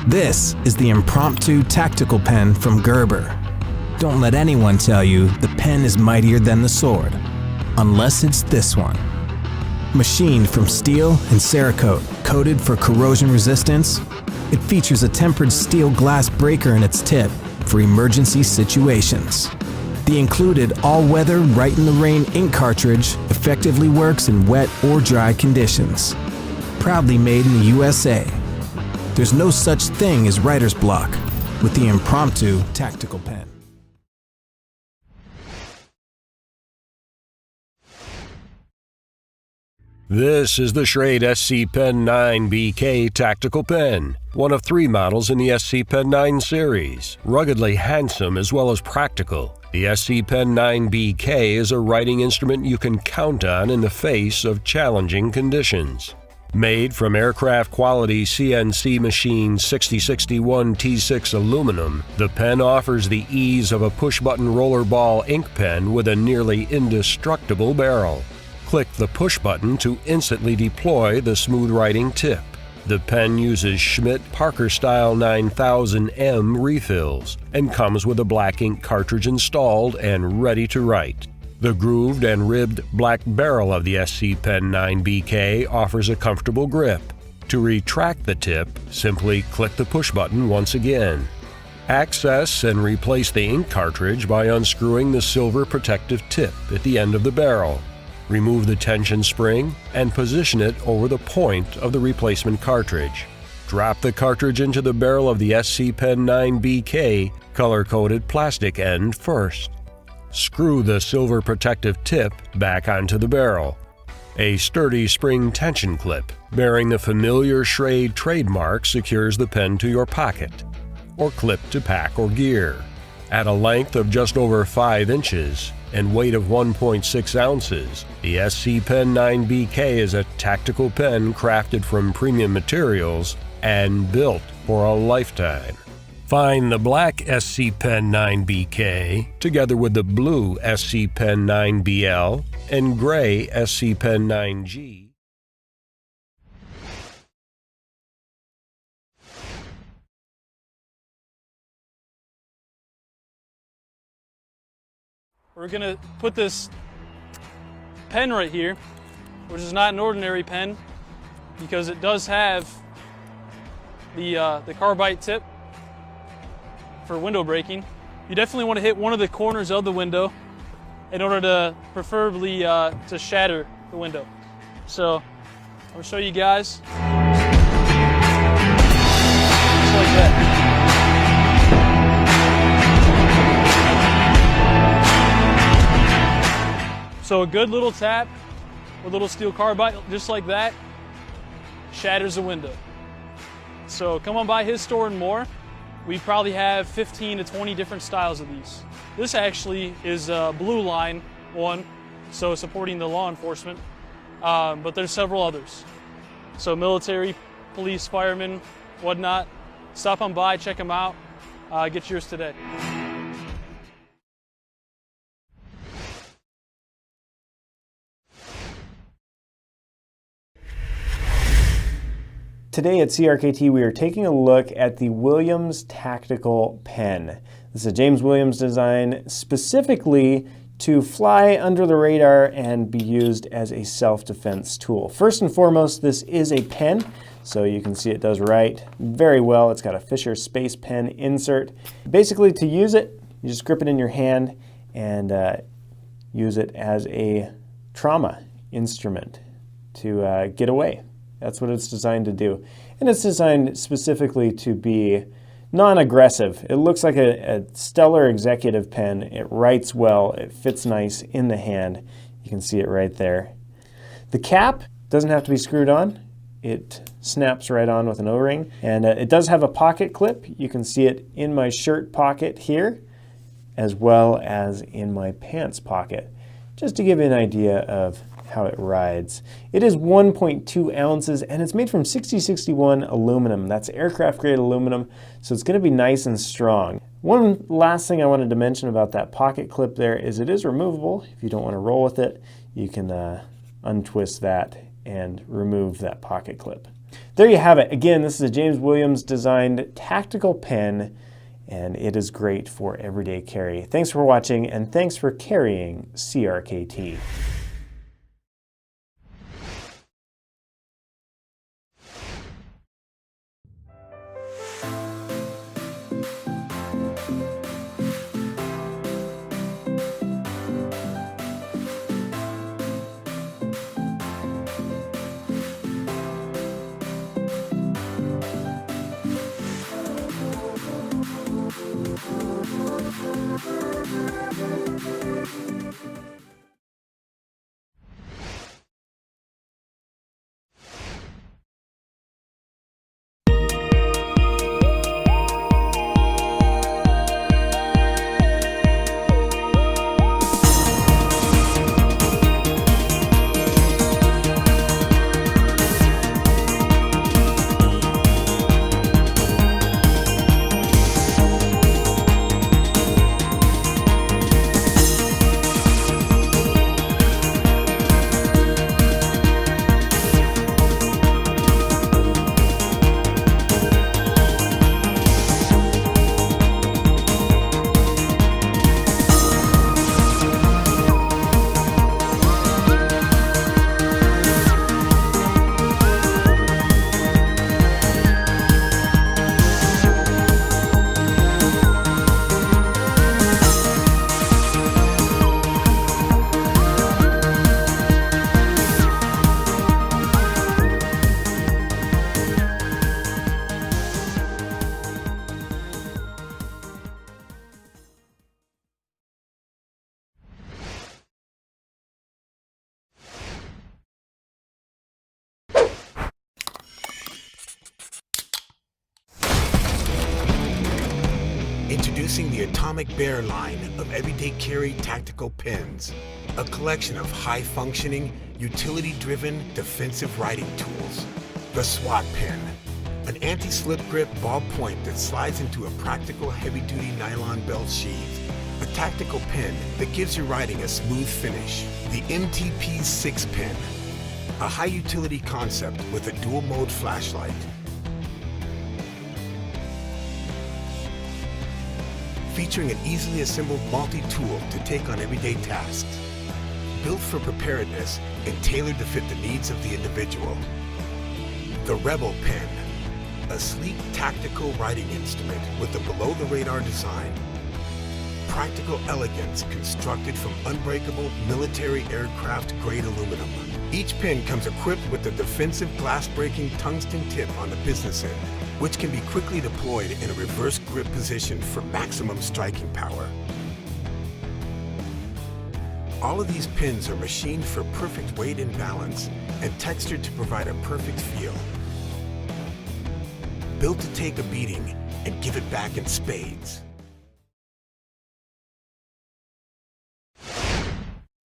This is the Impromptu Tactical Pen from Gerber. Don't let anyone tell you the pen is mightier than the sword, unless it's this one. Machined from steel and Cerakote, coated for corrosion resistance, it features a tempered steel glass breaker in its tip for emergency situations. The included all-weather Right in the Rain ink cartridge effectively works in wet or dry conditions. Proudly made in the USA. There's no such thing as writer's block with the Impromptu Tactical Pen. This is the Schrade SC Pen 9 BK Tactical Pen, one of 3 models in the SC Pen 9 series. Ruggedly handsome as well as practical, the SC Pen 9 BK is a writing instrument you can count on in the face of challenging conditions. Made from aircraft-quality CNC machined 6061 T6 aluminum, the pen offers the ease of a push-button rollerball ink pen with a nearly indestructible barrel. Click the push button to instantly deploy the smooth writing tip. The pen uses Schmidt Parker-style 9000M refills and comes with a black ink cartridge installed and ready to write. The grooved and ribbed black barrel of the SC Pen 9 BK offers a comfortable grip. To retract the tip, simply click the push button once again. Access and replace the ink cartridge by unscrewing the silver protective tip at the end of the barrel. Remove the tension spring and position it over the point of the replacement cartridge. Drop the cartridge into the barrel of the SC Pen 9 BK color-coded plastic end first. Screw the silver protective tip back onto the barrel. A sturdy spring tension clip bearing the familiar Schrade trademark secures the pen to your pocket, or clip to pack or gear. At a length of just over 5 inches and weight of 1.6 ounces, the SC Pen 9 BK is a tactical pen crafted from premium materials and built for a lifetime. Find the black SC Pen 9 BK together with the blue SC Pen 9 BL and gray SC Pen 9G. We're going to put this pen right here, which is not an ordinary pen because it does have the carbide tip for window breaking. You definitely want to hit one of the corners of the window in order to preferably to shatter the window. So I'm going to show you guys. Just like that. So a good little tap with a little steel carbide, just like that, shatters the window. So come on by his store and more. We probably have 15 to 20 different styles of these. This actually is a blue line one, so supporting the law enforcement, but there's several others. So military, police, firemen, whatnot. Stop on by, check them out, get yours today. Today at CRKT, we are taking a look at the Williams Tactical Pen. This is a James Williams design specifically to fly under the radar and be used as a self-defense tool. First and foremost, this is a pen, so you can see it does write very well. It's got a Fisher Space Pen insert. Basically, to use it, you just grip it in your hand and use it as a trauma instrument to get away. That's what it's designed to do. And it's designed specifically to be non-aggressive. It looks like a stellar executive pen. It writes well. It fits nice in the hand. You can see it right there. The cap doesn't have to be screwed on. It snaps right on with an O-ring. And it does have a pocket clip. You can see it in my shirt pocket here, as well as in my pants pocket, just to give you an idea of how it rides. It is 1.2 ounces and it's made from 6061 aluminum. That's aircraft grade aluminum, so it's going to be nice and strong. One last thing I wanted to mention about that pocket clip there is it is removable. If you don't want to roll with it, you can untwist that and remove that pocket clip. There you have it. Again, this is a James Williams designed tactical pen, and it is great for everyday carry. Thanks for watching, and thanks for carrying CRKT. Introducing the Atomic Bear line of everyday carry tactical pens, a collection of high-functioning, utility-driven defensive writing tools. The SWAT pen, an anti-slip grip ballpoint that slides into a practical heavy-duty nylon belt sheath. A tactical pen that gives your writing a smooth finish. The MTP6 pen, a high-utility concept with a dual-mode flashlight. Featuring an easily assembled multi-tool to take on everyday tasks. Built for preparedness and tailored to fit the needs of the individual. The Rebel pen, a sleek tactical writing instrument with a below-the-radar design. Practical elegance constructed from unbreakable military aircraft-grade aluminum. Each pen comes equipped with a defensive glass-breaking tungsten tip on the business end, which can be quickly deployed in a reverse grip position for maximum striking power. All of these pins are machined for perfect weight and balance and textured to provide a perfect feel. Built to take a beating and give it back in spades.